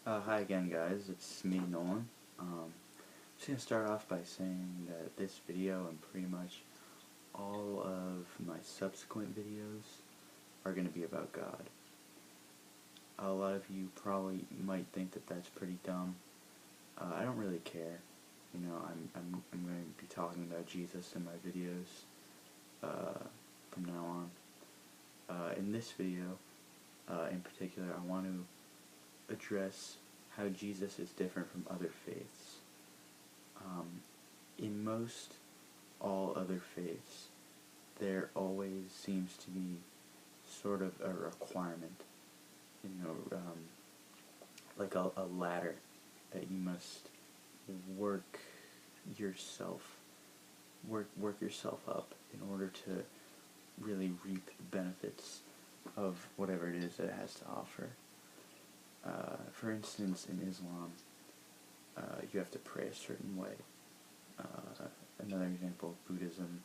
Hi again, guys. It's me, Nolan. Just gonna start off by saying that this video and pretty much all of my subsequent videos are gonna be about God. A lot of you probably might think that that's pretty dumb. I don't really care. You know, I'm going to be talking about Jesus in my videos from now on. In this video, in particular, I want to address how Jesus is different from other faiths. In most all other faiths, there always seems to be sort of a requirement, like a ladder that you must work yourself, work yourself up in order to really reap the benefits of whatever it is that it has to offer. For instance, in Islam, you have to pray a certain way. Another example, Buddhism,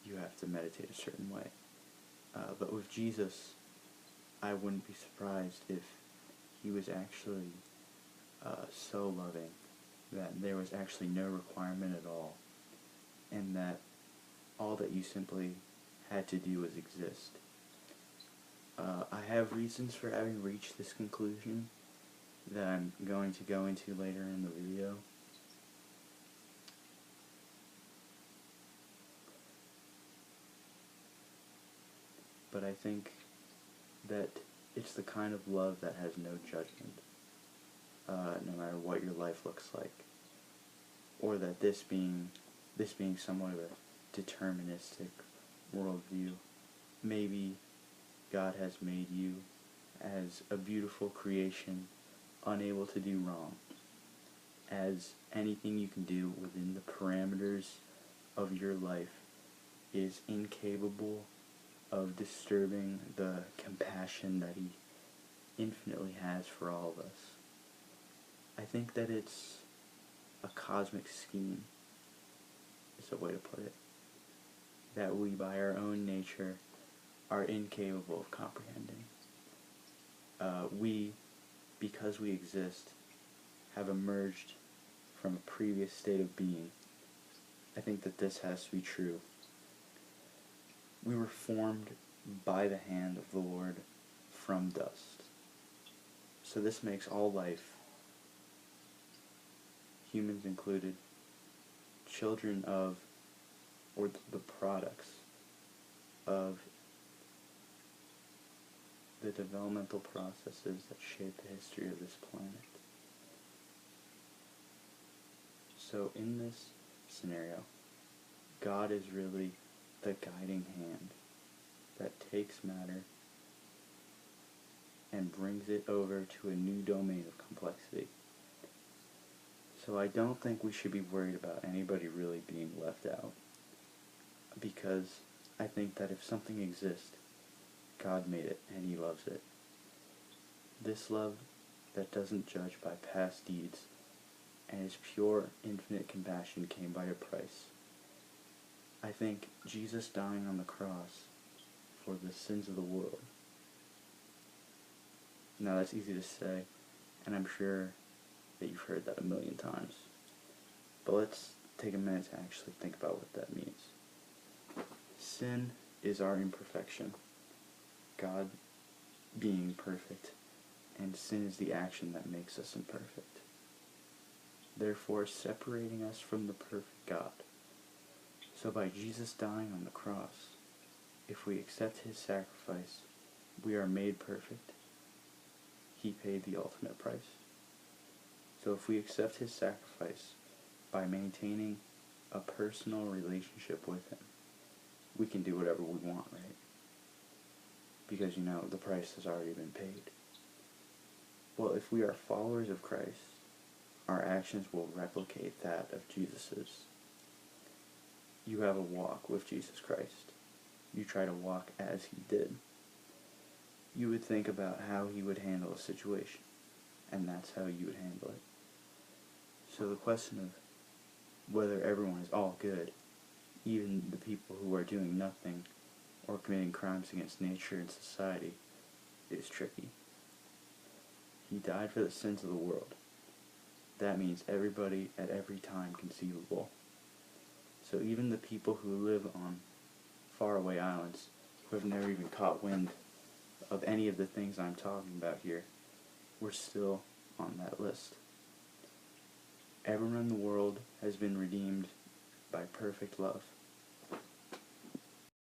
you have to meditate a certain way. But with Jesus, I wouldn't be surprised if he was actually so loving that there was actually no requirement at all, and that all that you simply had to do was exist. I have reasons for having reached this conclusion that I'm going to go into later in the video. But I think that it's the kind of love that has no judgment, no matter what your life looks like, or that this being somewhat of a deterministic worldview. Maybe God has made you as a beautiful creation, unable to do wrong, as anything you can do within the parameters of your life is incapable of disturbing the compassion that he infinitely has for all of us. I think that it's a cosmic scheme, is a way to put it, that we by our own nature are incapable of comprehending. We, because we exist, have emerged from a previous state of being. I think that this has to be true. We were formed by the hand of the Lord from dust. So this makes all life, humans included, children of, or the products of the developmental processes that shape the history of this planet. So in this scenario, God is really the guiding hand that takes matter and brings it over to a new domain of complexity. So I don't think we should be worried about anybody really being left out, because I think that if something exists, God made it and he loves it. This love that doesn't judge by past deeds and his pure, infinite compassion came by a price. I think Jesus dying on the cross for the sins of the world. Now that's easy to say, and I'm sure that you've heard that a million times. But let's take a minute to actually think about what that means. Sin is our imperfection, God being perfect, and sin is the action that makes us imperfect, therefore separating us from the perfect God. So by Jesus dying on the cross, if we accept his sacrifice, we are made perfect. He paid the ultimate price. So if we accept his sacrifice by maintaining a personal relationship with him, we can do whatever we want, right? Because, the price has already been paid. Well, if we are followers of Christ, our actions will replicate that of Jesus's. You have a walk with Jesus Christ. You try to walk as he did. You would think about how he would handle a situation, and that's how you would handle it. So the question of whether everyone is all good, even the people who are doing nothing or committing crimes against nature and society, is tricky. He died for the sins of the world. That means everybody at every time conceivable. So even the people who live on faraway islands, who have never even caught wind of any of the things I'm talking about here, we're still on that list. Everyone in the world has been redeemed by perfect love.